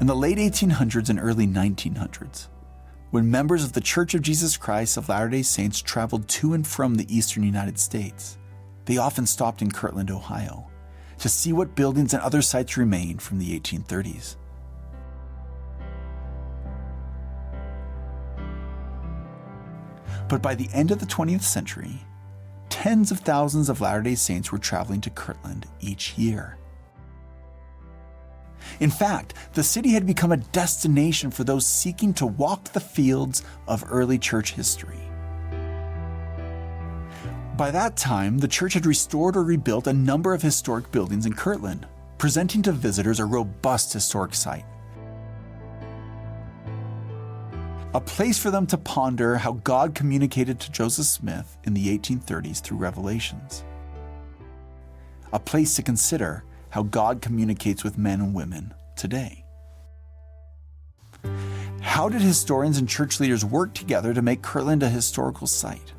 In the late 1800s and early 1900s, when members of the Church of Jesus Christ of Latter-day Saints traveled to and from the eastern United States, they often stopped in Kirtland, Ohio, to see what buildings and other sites remained from the 1830s. But by the end of the 20th century, tens of thousands of Latter-day Saints were traveling to Kirtland each year. In fact, the city had become a destination for those seeking to walk the fields of early church history. By that time, the church had restored or rebuilt a number of historic buildings in Kirtland, presenting to visitors a robust historic site. A place for them to ponder how God communicated to Joseph Smith in the 1830s through revelations. A place to consider how God communicates with men and women today. How did historians and church leaders work together to make Kirtland a historical site?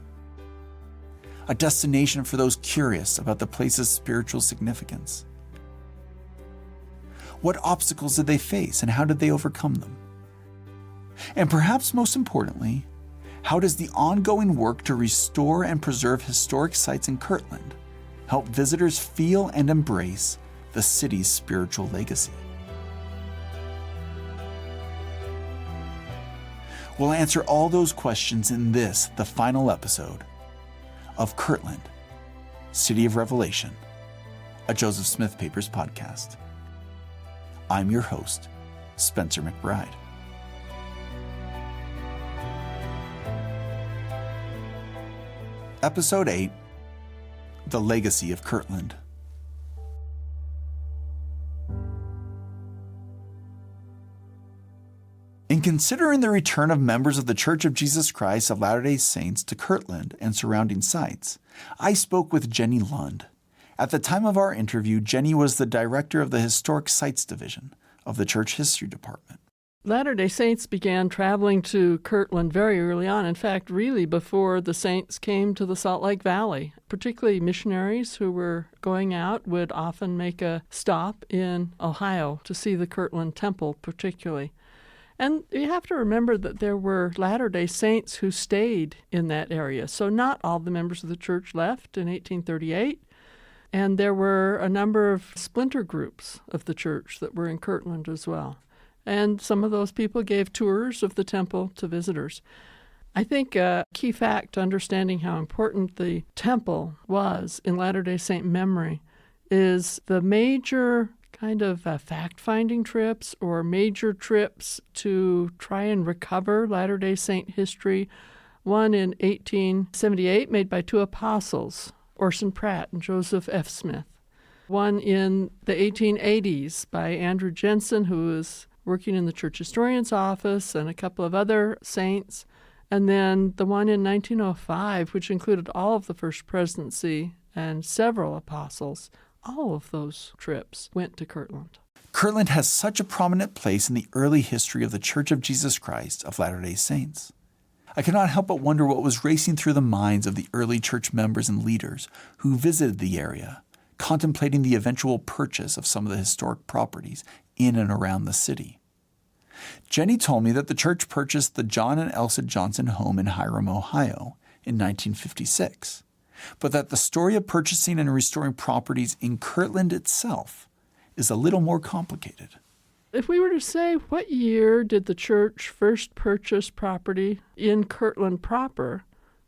A destination for those curious about the place's spiritual significance. What obstacles did they face and how did they overcome them? And perhaps most importantly, how does the ongoing work to restore and preserve historic sites in Kirtland help visitors feel and embrace the city's spiritual legacy? We'll answer all those questions in this, the final episode of Kirtland, City of Revelation, a Joseph Smith Papers podcast. I'm your host, Spencer McBride. Episode 8, The Legacy of Kirtland. In considering the return of members of the Church of Jesus Christ of Latter-day Saints to Kirtland and surrounding sites, I spoke with Jenny Lund. At the time of our interview, Jenny was the director of the Historic Sites Division of the Church History Department. Latter-day Saints began traveling to Kirtland very early on. In fact, really before the Saints came to the Salt Lake Valley. Particularly missionaries who were going out would often make a stop in Ohio to see the Kirtland Temple particularly. And you have to remember that there were Latter-day Saints who stayed in that area. So not all the members of the church left in 1838. And there were a number of splinter groups of the church that were in Kirtland as well. And some of those people gave tours of the temple to visitors. I think a key fact to understanding how important the temple was in Latter-day Saint memory is the major kind of fact-finding trips or major trips to try and recover Latter-day Saint history. One in 1878 made by two apostles, Orson Pratt and Joseph F. Smith. One in the 1880s by Andrew Jensen, who was working in the church historian's office, and a couple of other saints. And then the one in 1905, which included all of the First Presidency and several apostles. All of those trips went to Kirtland. Kirtland has such a prominent place in the early history of the Church of Jesus Christ of Latter-day Saints. I cannot help but wonder what was racing through the minds of the early church members and leaders who visited the area, contemplating the eventual purchase of some of the historic properties in and around the city. Jenny told me that the church purchased the John and Elsa Johnson home in Hiram, Ohio in 1956, but that the story of purchasing and restoring properties in Kirtland itself is a little more complicated. If we were to say, what year did the church first purchase property in Kirtland proper,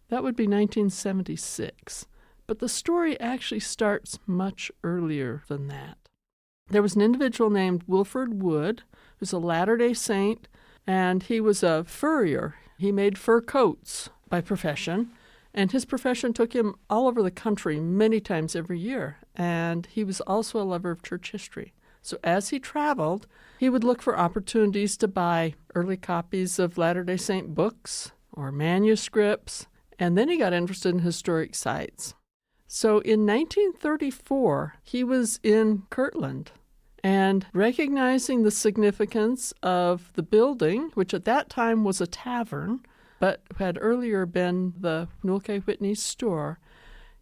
that would be 1976. But the story actually starts much earlier than that. There was an individual named Wilford Wood, who's a Latter-day Saint, and he was a furrier. He made fur coats by profession, and his profession took him all over the country many times every year. And he was also a lover of church history. So as he traveled, he would look for opportunities to buy early copies of Latter-day Saint books or manuscripts, and then he got interested in historic sites. So in 1934, he was in Kirtland, and recognizing the significance of the building, which at that time was a tavern, but had earlier been the Newell K. Whitney's store,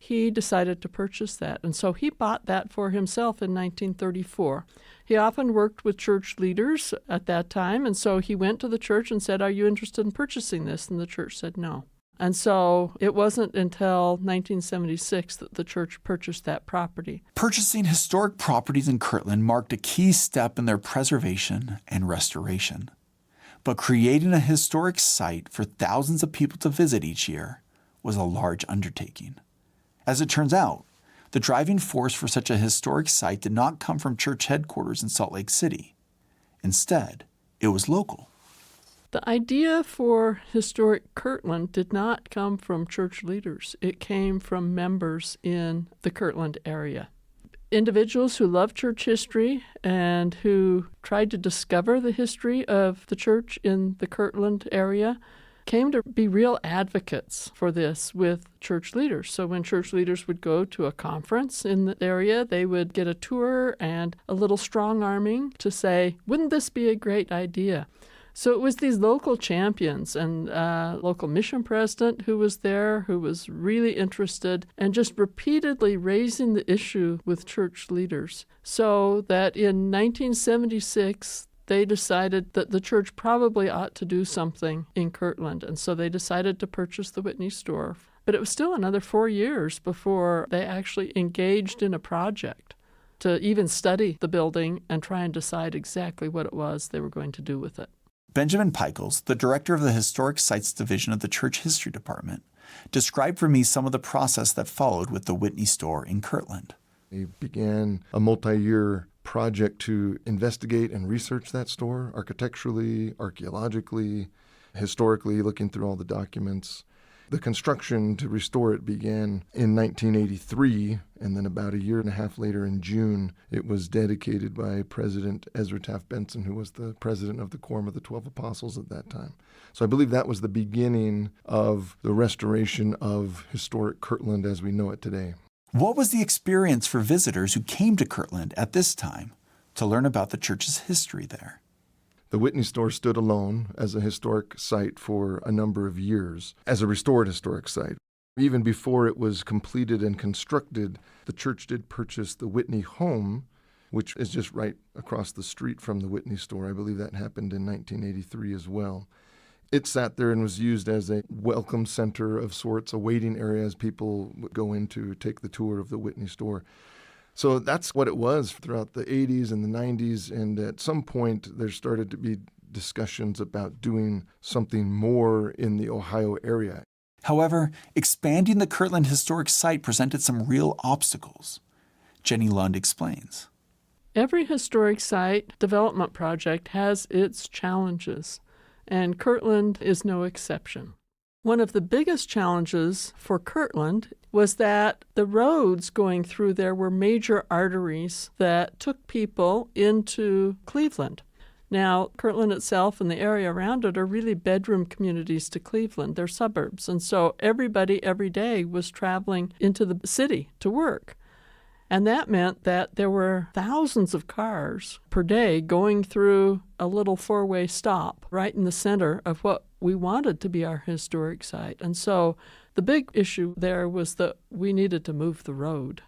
he decided to purchase that. And so he bought that for himself in 1934. He often worked with church leaders at that time, and so he went to the church and said, "Are you interested in purchasing this?" And the church said no. And so it wasn't until 1976 that the church purchased that property. Purchasing historic properties in Kirtland marked a key step in their preservation and restoration. But creating a historic site for thousands of people to visit each year was a large undertaking. As it turns out, the driving force for such a historic site did not come from church headquarters in Salt Lake City. Instead, it was local. The idea for historic Kirtland did not come from church leaders. It came from members in the Kirtland area. Individuals who loved church history and who tried to discover the history of the church in the Kirtland area came to be real advocates for this with church leaders. So when church leaders would go to a conference in the area, they would get a tour and a little strong-arming to say, "Wouldn't this be a great idea?" So it was these local champions and local mission president who was there, who was really interested, and just repeatedly raising the issue with church leaders. So that in 1976, they decided that the church probably ought to do something in Kirtland. And so they decided to purchase the Whitney store. But it was still another 4 years before they actually engaged in a project to even study the building and try and decide exactly what it was they were going to do with it. Benjamin Pickles, the director of the Historic Sites Division of the Church History Department, described for me some of the process that followed with the Whitney store in Kirtland. They began a multi-year project to investigate and research that store architecturally, archaeologically, historically, looking through all the documents. The construction to restore it began in 1983, and then about a year and a half later in June, it was dedicated by President Ezra Taft Benson, who was the president of the Quorum of the 12 Apostles at that time. So I believe that was the beginning of the restoration of historic Kirtland as we know it today. What was the experience for visitors who came to Kirtland at this time to learn about the church's history there? The Whitney store stood alone as a historic site for a number of years, as a restored historic site. Even before it was completed and constructed, the church did purchase the Whitney home, which is just right across the street from the Whitney store. I believe that happened in 1983 as well. It sat there and was used as a welcome center of sorts, a waiting area as people would go in to take the tour of the Whitney store. So that's what it was throughout the 80s and the 90s, and at some point there started to be discussions about doing something more in the Ohio area. However, expanding the Kirtland historic site presented some real obstacles. Jenny Lund explains. Every historic site development project has its challenges, and Kirtland is no exception. One of the biggest challenges for Kirtland was that the roads going through there were major arteries that took people into Cleveland. Now, Kirtland itself and the area around it are really bedroom communities to Cleveland. They're suburbs, and so everybody every day was traveling into the city to work. And that meant that there were thousands of cars per day going through a little four-way stop right in the center of what we wanted to be our historic site. And so the big issue there was that we needed to move the road,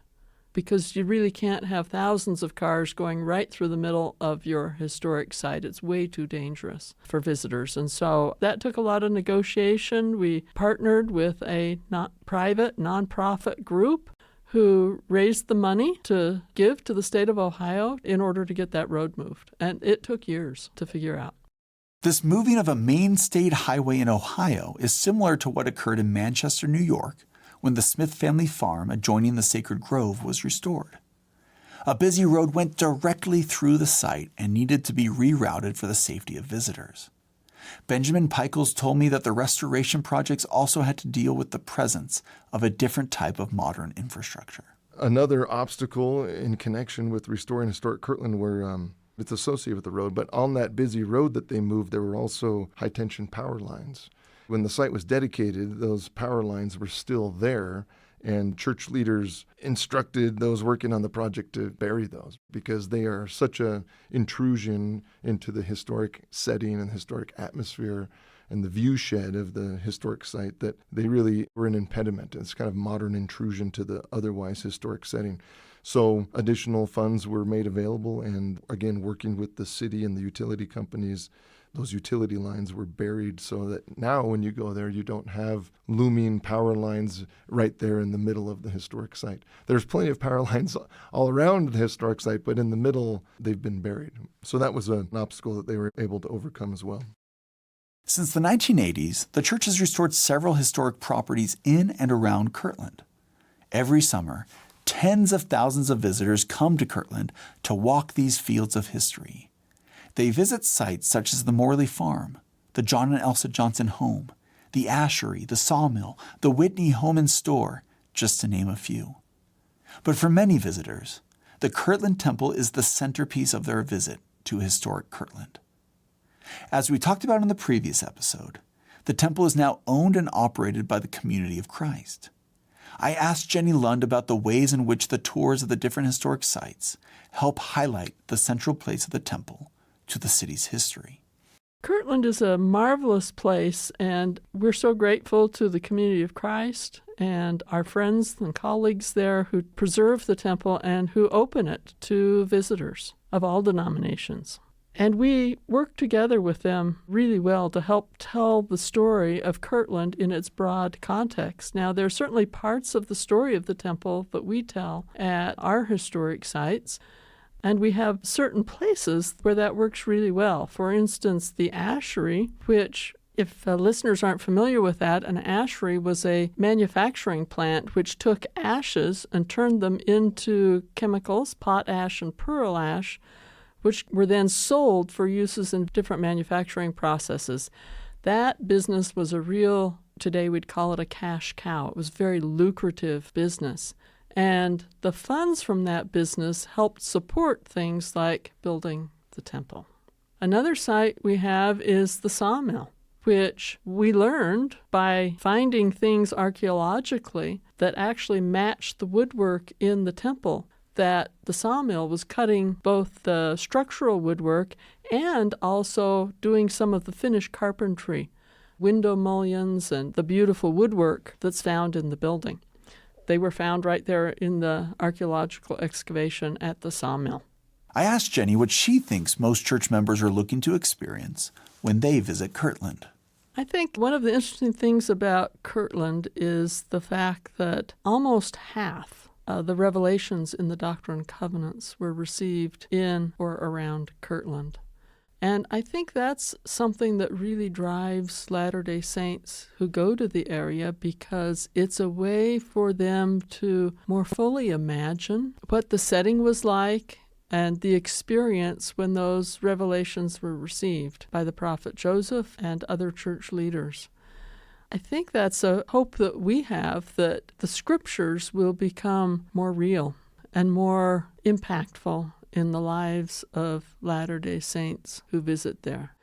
because you really can't have thousands of cars going right through the middle of your historic site. It's way too dangerous for visitors. And so that took a lot of negotiation. We partnered with a private nonprofit group who raised the money to give to the state of Ohio in order to get that road moved. And it took years to figure out. This moving of a main state highway in Ohio is similar to what occurred in Manchester, New York, when the Smith family farm adjoining the Sacred Grove was restored. A busy road went directly through the site and needed to be rerouted for the safety of visitors. Benjamin Pickles told me that the restoration projects also had to deal with the presence of a different type of modern infrastructure. Another obstacle in connection with restoring historic Kirtland were it's associated with the road, but on that busy road that they moved, there were also high-tension power lines. When the site was dedicated, those power lines were still there, and church leaders instructed those working on the project to bury those because they are such an intrusion into the historic setting and historic atmosphere and the view shed of the historic site, that they really were an impediment. It's kind of modern intrusion to the otherwise historic setting. So additional funds were made available, and again, working with the city and the utility companies, those utility lines were buried so that now when you go there, you don't have looming power lines right there in the middle of the historic site. There's plenty of power lines all around the historic site, but in the middle, they've been buried. So that was an obstacle that they were able to overcome as well. Since the 1980s, the church has restored several historic properties in and around Kirtland. Every summer, tens of thousands of visitors come to Kirtland to walk these fields of history. They visit sites such as the Morley Farm, the John and Elsa Johnson home, the Ashery, the Sawmill, the Whitney Home and Store, just to name a few. But for many visitors, the Kirtland Temple is the centerpiece of their visit to historic Kirtland. As we talked about in the previous episode, the temple is now owned and operated by the Community of Christ. I asked Jenny Lund about the ways in which the tours of the different historic sites help highlight the central place of the temple to the city's history. Kirtland is a marvelous place, and we're so grateful to the Community of Christ and our friends and colleagues there who preserve the temple and who open it to visitors of all denominations. And we work together with them really well to help tell the story of Kirtland in its broad context. Now, there are certainly parts of the story of the temple that we tell at our historic sites, and we have certain places where that works really well. For instance, the Ashery, which, if listeners aren't familiar with that, an Ashery was a manufacturing plant which took ashes and turned them into chemicals, potash and pearl ash, which were then sold for uses in different manufacturing processes. That business was a real, today we'd call it a cash cow. It was a very lucrative business. And the funds from that business helped support things like building the temple. Another site we have is the Sawmill, which we learned by finding things archaeologically that actually matched the woodwork in the temple, that the sawmill was cutting both the structural woodwork and also doing some of the finished carpentry, window mullions, and the beautiful woodwork that's found in the building. They were found right there in the archaeological excavation at the sawmill. I asked Jenny what she thinks most church members are looking to experience when they visit Kirtland. I think one of the interesting things about Kirtland is the fact that almost half the revelations in the Doctrine and Covenants were received in or around Kirtland. And I think that's something that really drives Latter-day Saints who go to the area, because it's a way for them to more fully imagine what the setting was like and the experience when those revelations were received by the prophet Joseph and other church leaders. I think that's a hope that we have, that the scriptures will become more real and more impactful in the lives of Latter-day Saints who visit there.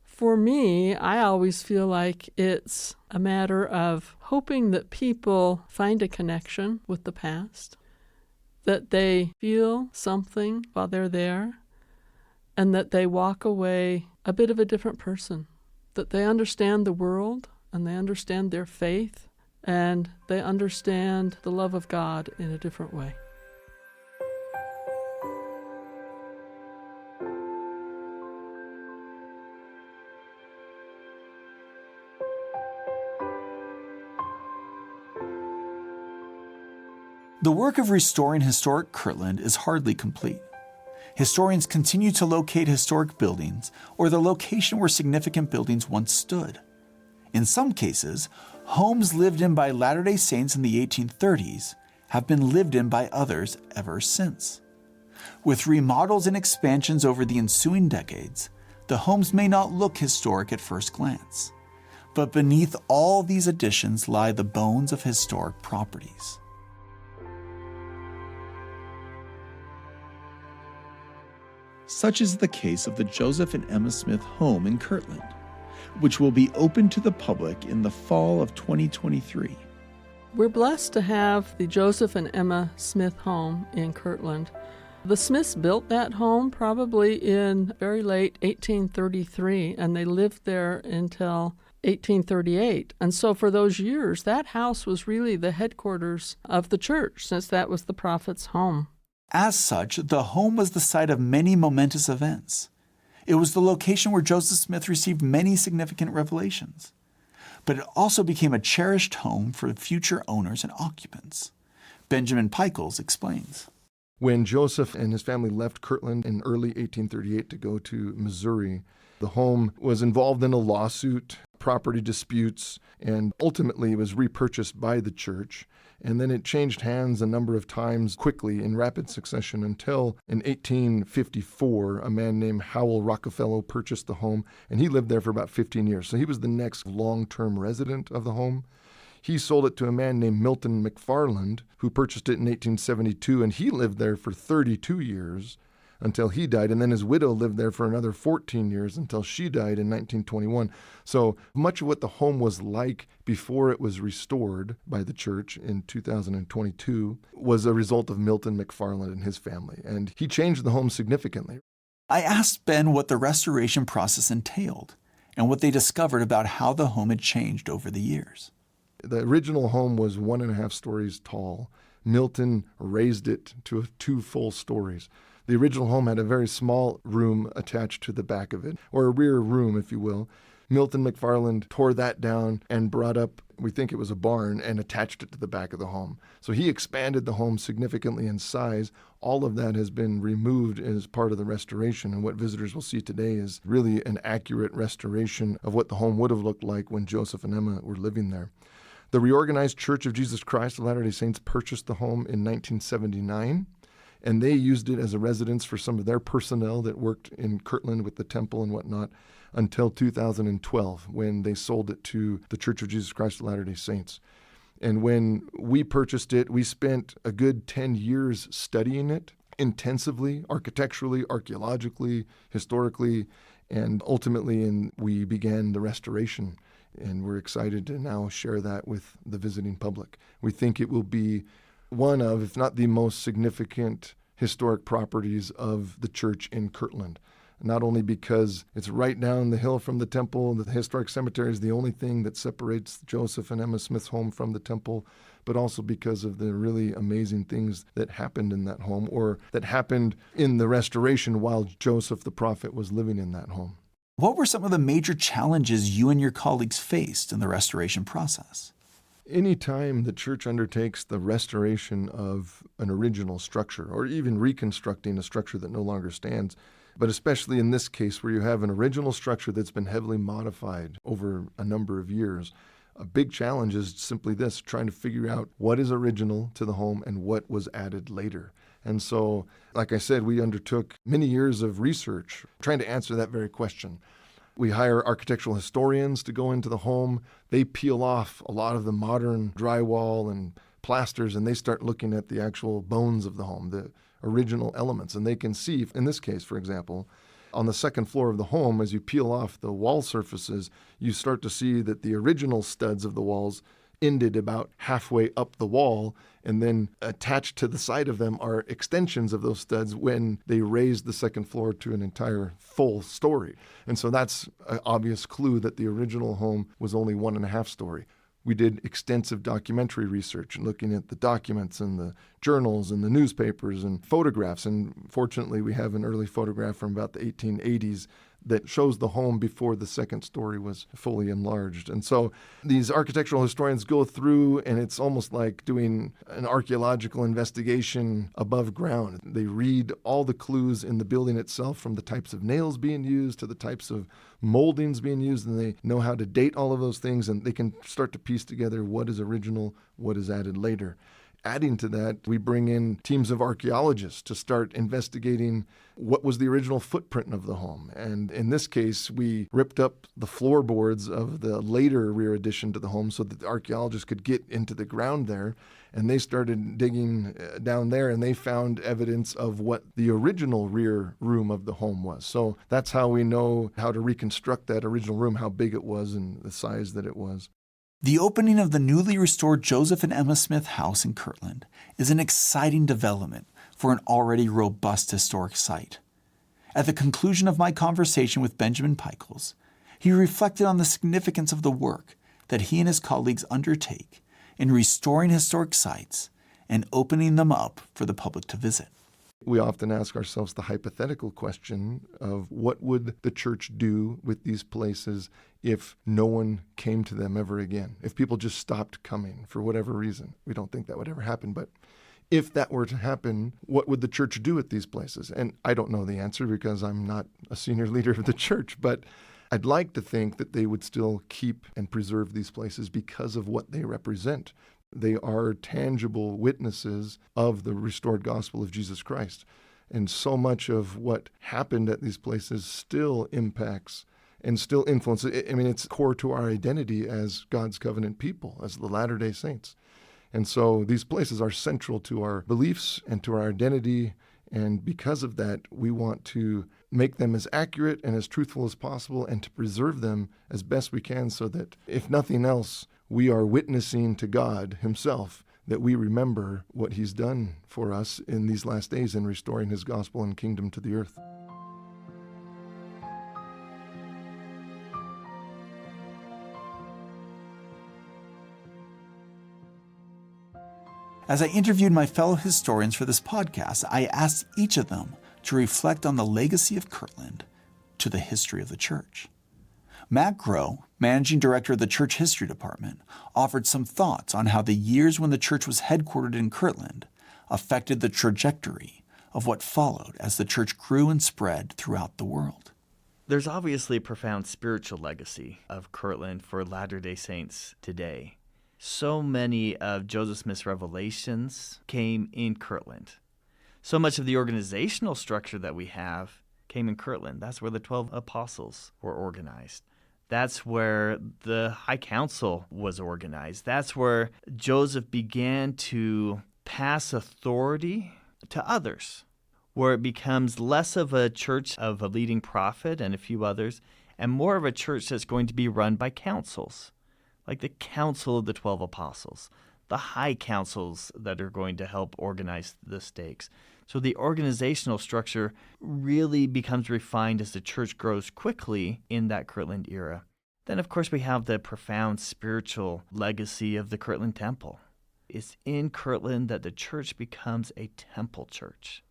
For me, I always feel like it's a matter of hoping that people find a connection with the past, that they feel something while they're there, and that they walk away a bit of a different person, that they understand the world, and they understand their faith, and they understand the love of God in a different way. The work of restoring historic Kirtland is hardly complete. Historians continue to locate historic buildings or the location where significant buildings once stood. In some cases, homes lived in by Latter-day Saints in the 1830s have been lived in by others ever since. With remodels and expansions over the ensuing decades, the homes may not look historic at first glance. But beneath all these additions lie the bones of historic properties. Such is the case of the Joseph and Emma Smith home in Kirtland, which will be open to the public in the fall of 2023. We're blessed to have the Joseph and Emma Smith home in Kirtland. The Smiths built that home probably in very late 1833, and they lived there until 1838. And so for those years, that house was really the headquarters of the church, since that was the prophet's home. As such, the home was the site of many momentous events. It was the location where Joseph Smith received many significant revelations. But it also became a cherished home for future owners and occupants. Benjamin Pickles explains. When Joseph and his family left Kirtland in early 1838 to go to Missouri, the home was involved in a lawsuit, property disputes, and ultimately was repurchased by the church. And then it changed hands a number of times quickly in rapid succession until in 1854, a man named Howell Rockefeller purchased the home, and he lived there for about 15 years. So he was the next long-term resident of the home. He sold it to a man named Milton McFarland, who purchased it in 1872, and he lived there for 32 years until he died. And then his widow lived there for another 14 years until she died in 1921. So much of what the home was like before it was restored by the church in 2022 was a result of Milton McFarland and his family. And he changed the home significantly. I asked Ben what the restoration process entailed and what they discovered about how the home had changed over the years. The original home was 1.5 stories tall. Milton raised it to 2 full stories. The original home had a very small room attached to the back of it, or a rear room, if you will. Milton McFarland tore that down and brought up, we think it was a barn, and attached it to the back of the home. So he expanded the home significantly in size. All of that has been removed as part of the restoration, and what visitors will see today is really an accurate restoration of what the home would have looked like when Joseph and Emma were living there. The Reorganized Church of Jesus Christ of Latter-day Saints purchased the home in 1979, and they used it as a residence for some of their personnel that worked in Kirtland with the temple and whatnot until 2012, when they sold it to the Church of Jesus Christ of Latter-day Saints. And when we purchased it, we spent a good 10 years studying it intensively, architecturally, archaeologically, historically, and ultimately we began the restoration. And we're excited to now share that with the visiting public. We think it will be one of, if not the most significant historic properties of the church in Kirtland. Not only because it's right down the hill from the temple, the historic cemetery is the only thing that separates Joseph and Emma Smith's home from the temple, but also because of the really amazing things that happened in that home, or that happened in the restoration while Joseph the prophet was living in that home. What were some of the major challenges you and your colleagues faced in the restoration process? Anytime the church undertakes the restoration of an original structure, or even reconstructing a structure that no longer stands, but especially in this case where you have an original structure that's been heavily modified over a number of years, a big challenge is simply this, trying to figure out what is original to the home and what was added later. And so, like I said, we undertook many years of research trying to answer that very question. We hire architectural historians to go into the home. They peel off a lot of the modern drywall and plasters, and they start looking at the actual bones of the home, the original elements. And they can see, in this case, for example, on the second floor of the home, as you peel off the wall surfaces, you start to see that the original studs of the walls ended about halfway up the wall, and then attached to the side of them are extensions of those studs when they raised the second floor to an entire full story. And so that's an obvious clue that the original home was only 1.5 story. We did extensive documentary research, looking at the documents and the journals and the newspapers and photographs. And fortunately, we have an early photograph from about the 1880s that shows the home before the second story was fully enlarged. And so these architectural historians go through, and it's almost like doing an archaeological investigation above ground. They read all the clues in the building itself, from the types of nails being used to the types of moldings being used, and they know how to date all of those things, and they can start to piece together what is original, what is added later. Adding to that, we bring in teams of archaeologists to start investigating what was the original footprint of the home. And in this case, we ripped up the floorboards of the later rear addition to the home so that the archaeologists could get into the ground there. And they started digging down there, and they found evidence of what the original rear room of the home was. So that's how we know how to reconstruct that original room, how big it was and the size that it was. The opening of the newly restored Joseph and Emma Smith House in Kirtland is an exciting development for an already robust historic site. At the conclusion of my conversation with Benjamin Pickles, he reflected on the significance of the work that he and his colleagues undertake in restoring historic sites and opening them up for the public to visit. We often ask ourselves the hypothetical question of what would the church do with these places if no one came to them ever again, if people just stopped coming for whatever reason. We don't think that would ever happen, but if that were to happen, what would the church do at these places? And I don't know the answer because I'm not a senior leader of the church, but I'd like to think that they would still keep and preserve these places because of what they represent. They are tangible witnesses of the restored gospel of Jesus Christ. And so much of what happened at these places still impacts and still influences. I mean, it's core to our identity as God's covenant people, as the Latter-day Saints. And so these places are central to our beliefs and to our identity. And because of that, we want to make them as accurate and as truthful as possible and to preserve them as best we can so that, if nothing else, we are witnessing to God himself that we remember what he's done for us in these last days in restoring his gospel and kingdom to the earth. As I interviewed my fellow historians for this podcast, I asked each of them to reflect on the legacy of Kirtland to the history of the church. Matt Groh, Managing Director of the Church History Department, offered some thoughts on how the years when the church was headquartered in Kirtland affected the trajectory of what followed as the church grew and spread throughout the world. There's obviously a profound spiritual legacy of Kirtland for Latter-day Saints today. So many of Joseph Smith's revelations came in Kirtland. So much of the organizational structure that we have came in Kirtland. That's where the 12 apostles were organized. That's where the High Council was organized. That's where Joseph began to pass authority to others, where it becomes less of a church of a leading prophet and a few others, and more of a church that's going to be run by councils, like the Council of the 12 Apostles, the high councils that are going to help organize the stakes. So the organizational structure really becomes refined as the church grows quickly in that Kirtland era. Then, of course, we have the profound spiritual legacy of the Kirtland Temple. It's in Kirtland that the church becomes a temple church.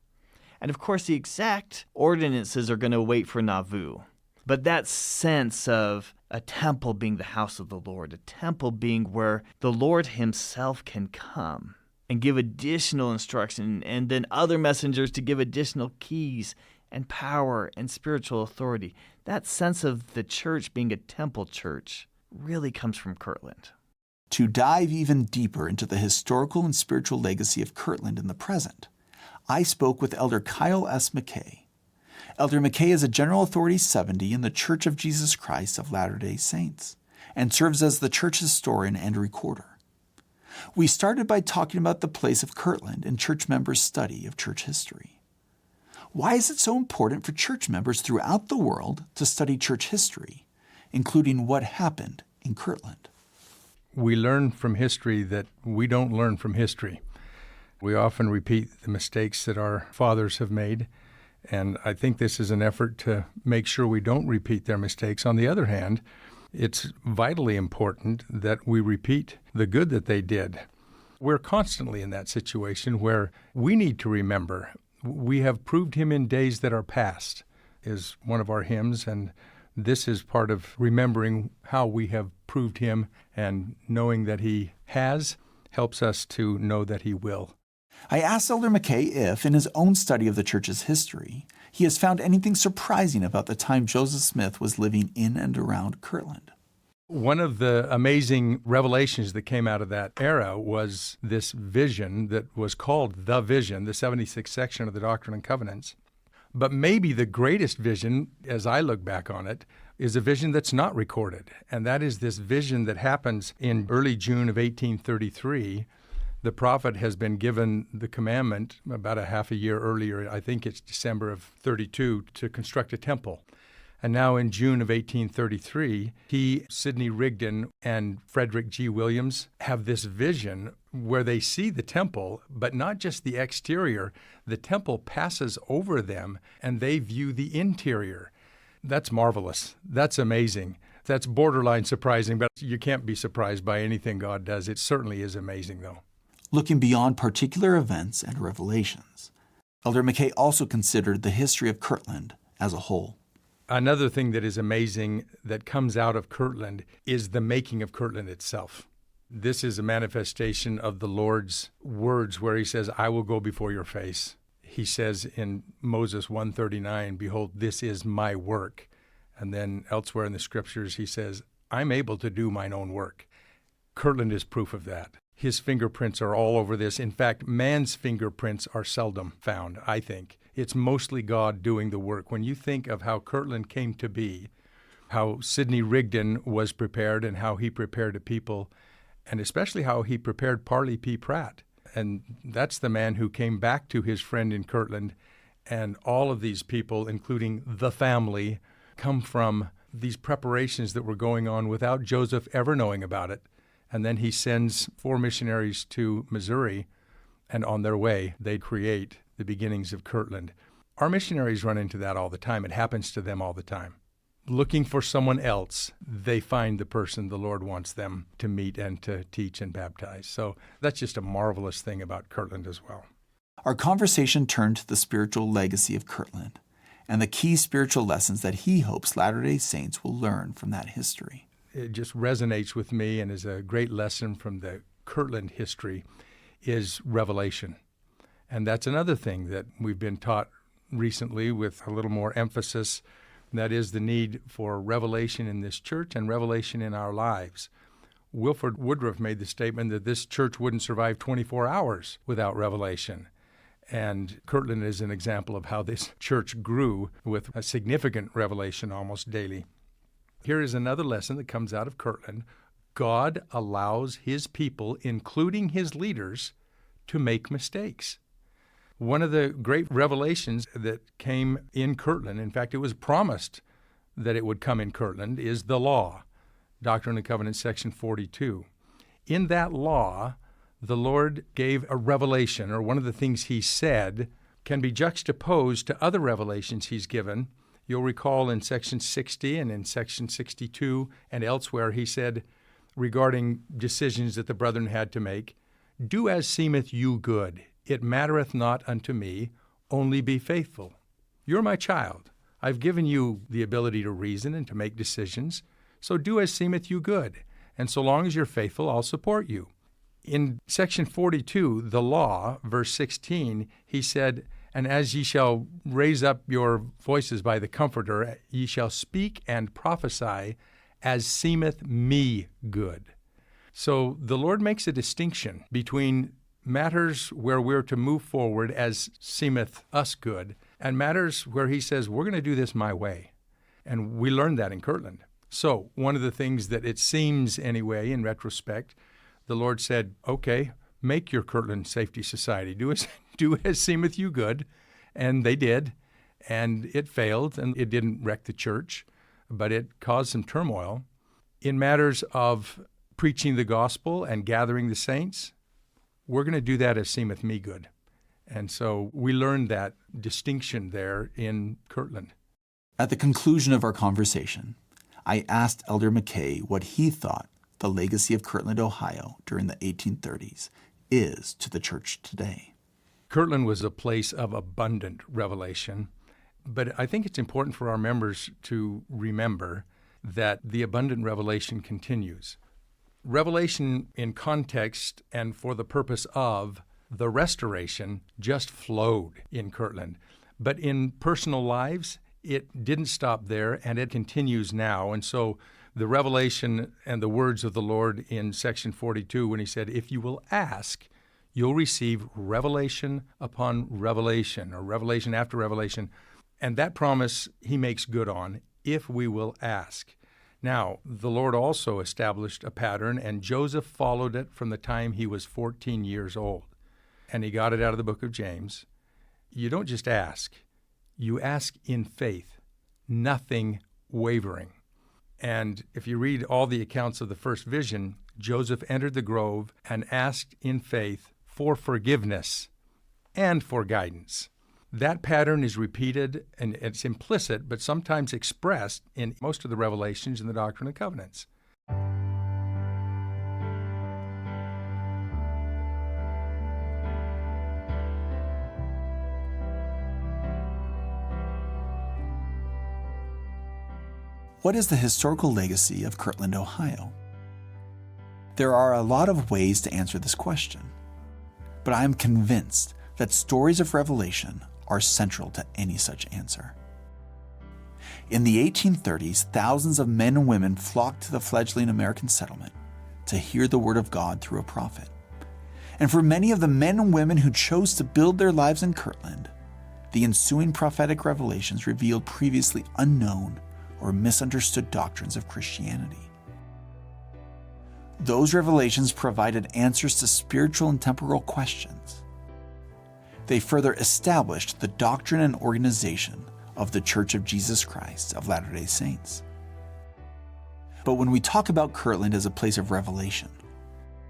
And, of course, the exact ordinances are going to wait for Nauvoo. But that sense of a temple being the house of the Lord, a temple being where the Lord himself can come and give additional instruction, and then other messengers to give additional keys and power and spiritual authority. That sense of the church being a temple church really comes from Kirtland. To dive even deeper into the historical and spiritual legacy of Kirtland in the present, I spoke with Elder Kyle S. McKay. Elder McKay is a General Authority 70 in the Church of Jesus Christ of Latter-day Saints and serves as the church historian and recorder. We started by talking about the place of Kirtland in church members' study of church history. Why is it so important for church members throughout the world to study church history, including what happened in Kirtland? We learn from history that we don't learn from history. We often repeat the mistakes that our fathers have made, and I think this is an effort to make sure we don't repeat their mistakes. On the other hand, it's vitally important that we repeat the good that they did. We're constantly in that situation where we need to remember. We have proved him in days that are past is one of our hymns, and this is part of remembering how we have proved him, and knowing that he has helps us to know that he will. I asked Elder McKay if, in his own study of the church's history, he has found anything surprising about the time Joseph Smith was living in and around Kirtland. One of the amazing revelations that came out of that era was this vision that was called the Vision, the 76th section of the Doctrine and Covenants. But maybe the greatest vision, as I look back on it, is a vision that's not recorded. And that is this vision that happens in early June of 1833. The prophet has been given the commandment about a half a year earlier, I think it's December of 32, to construct a temple. And now in June of 1833, Sidney Rigdon, and Frederick G. Williams have this vision where they see the temple, but not just the exterior. The temple passes over them, and they view the interior. That's marvelous. That's amazing. That's borderline surprising, but you can't be surprised by anything God does. It certainly is amazing, though. Looking beyond particular events and revelations, Elder McKay also considered the history of Kirtland as a whole. Another thing that is amazing that comes out of Kirtland is the making of Kirtland itself. This is a manifestation of the Lord's words where he says, I will go before your face. He says in Moses 139, behold, this is my work. And then elsewhere in the scriptures, he says, I'm able to do mine own work. Kirtland is proof of that. His fingerprints are all over this. In fact, man's fingerprints are seldom found, I think. It's mostly God doing the work. When you think of how Kirtland came to be, how Sidney Rigdon was prepared and how he prepared a people, and especially how he prepared Parley P. Pratt. And that's the man who came back to his friend in Kirtland. And all of these people, including the family, come from these preparations that were going on without Joseph ever knowing about it. And then he sends 4 missionaries to Missouri, and on their way, they create the beginnings of Kirtland. Our missionaries run into that all the time. It happens to them all the time. Looking for someone else, they find the person the Lord wants them to meet and to teach and baptize. So that's just a marvelous thing about Kirtland as well. Our conversation turned to the spiritual legacy of Kirtland and the key spiritual lessons that he hopes Latter-day Saints will learn from that history. It just resonates with me and is a great lesson from the Kirtland history is revelation. And that's another thing that we've been taught recently with a little more emphasis. That is the need for revelation in this church and revelation in our lives. Wilford Woodruff made the statement that this church wouldn't survive 24 hours without revelation. And Kirtland is an example of how this church grew with a significant revelation almost daily. Here is another lesson that comes out of Kirtland. God allows his people, including his leaders, to make mistakes. One of the great revelations that came in Kirtland, in fact, it was promised that it would come in Kirtland, is the law, Doctrine and Covenants, section 42. In that law, the Lord gave a revelation, or one of the things he said can be juxtaposed to other revelations he's given. You'll recall in section 60 and in section 62 and elsewhere, he said regarding decisions that the brethren had to make, do as seemeth you good. It mattereth not unto me, only be faithful. You're my child. I've given you the ability to reason and to make decisions, so do as seemeth you good. And so long as you're faithful, I'll support you. In section 42, the law, verse 16, he said, and as ye shall raise up your voices by the Comforter, ye shall speak and prophesy as seemeth me good. So the Lord makes a distinction between matters where we're to move forward as seemeth us good, and matters where he says, we're going to do this my way. And we learned that in Kirtland. So one of the things that it seems anyway, in retrospect, the Lord said, okay, make your Kirtland Safety Society. Do as seemeth you good. And they did. And it failed, and it didn't wreck the church, but it caused some turmoil. In matters of preaching the gospel and gathering the saints, we're going to do that as seemeth me good. And so we learned that distinction there in Kirtland. At the conclusion of our conversation, I asked Elder McKay what he thought the legacy of Kirtland, Ohio during the 1830s is to the church today. Kirtland was a place of abundant revelation, but I think it's important for our members to remember that the abundant revelation continues. Revelation in context and for the purpose of the restoration just flowed in Kirtland. But in personal lives, it didn't stop there, and it continues now. And so the revelation and the words of the Lord in section 42, when he said, if you will ask, you'll receive revelation upon revelation, or revelation after revelation. And that promise he makes good on, if we will ask. Now, the Lord also established a pattern, and Joseph followed it from the time he was 14 years old. And he got it out of the book of James. You don't just ask. You ask in faith. Nothing wavering. And if you read all the accounts of the first vision, Joseph entered the grove and asked in faith for forgiveness and for guidance. That pattern is repeated, and it's implicit, but sometimes expressed in most of the revelations in the Doctrine and Covenants. What is the historical legacy of Kirtland, Ohio? There are a lot of ways to answer this question, but I am convinced that stories of revelation are central to any such answer. In the 1830s, thousands of men and women flocked to the fledgling American settlement to hear the word of God through a prophet. And for many of the men and women who chose to build their lives in Kirtland, the ensuing prophetic revelations revealed previously unknown or misunderstood doctrines of Christianity. Those revelations provided answers to spiritual and temporal questions. They further established the doctrine and organization of the Church of Jesus Christ of Latter-day Saints. But when we talk about Kirtland as a place of revelation,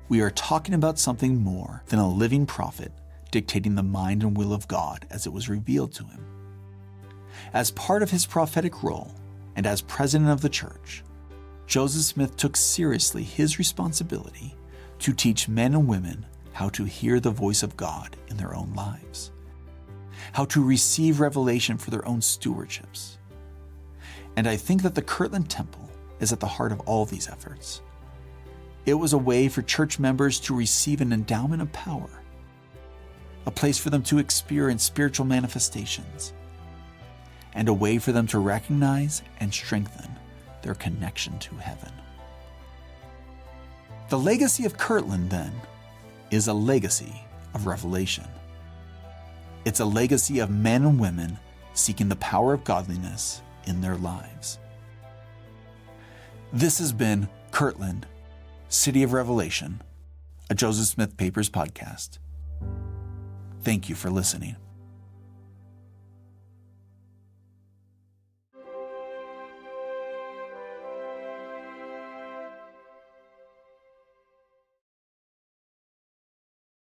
we are talking about something more than a living prophet dictating the mind and will of God as it was revealed to him. As part of his prophetic role, and as president of the church, Joseph Smith took seriously his responsibility to teach men and women how to hear the voice of God in their own lives, how to receive revelation for their own stewardships. And I think that the Kirtland Temple is at the heart of all these efforts. It was a way for church members to receive an endowment of power, a place for them to experience spiritual manifestations, and a way for them to recognize and strengthen their connection to heaven. The legacy of Kirtland, then, is a legacy of revelation. It's a legacy of men and women seeking the power of godliness in their lives. This has been Kirtland, City of Revelation, a Joseph Smith Papers podcast. Thank you for listening.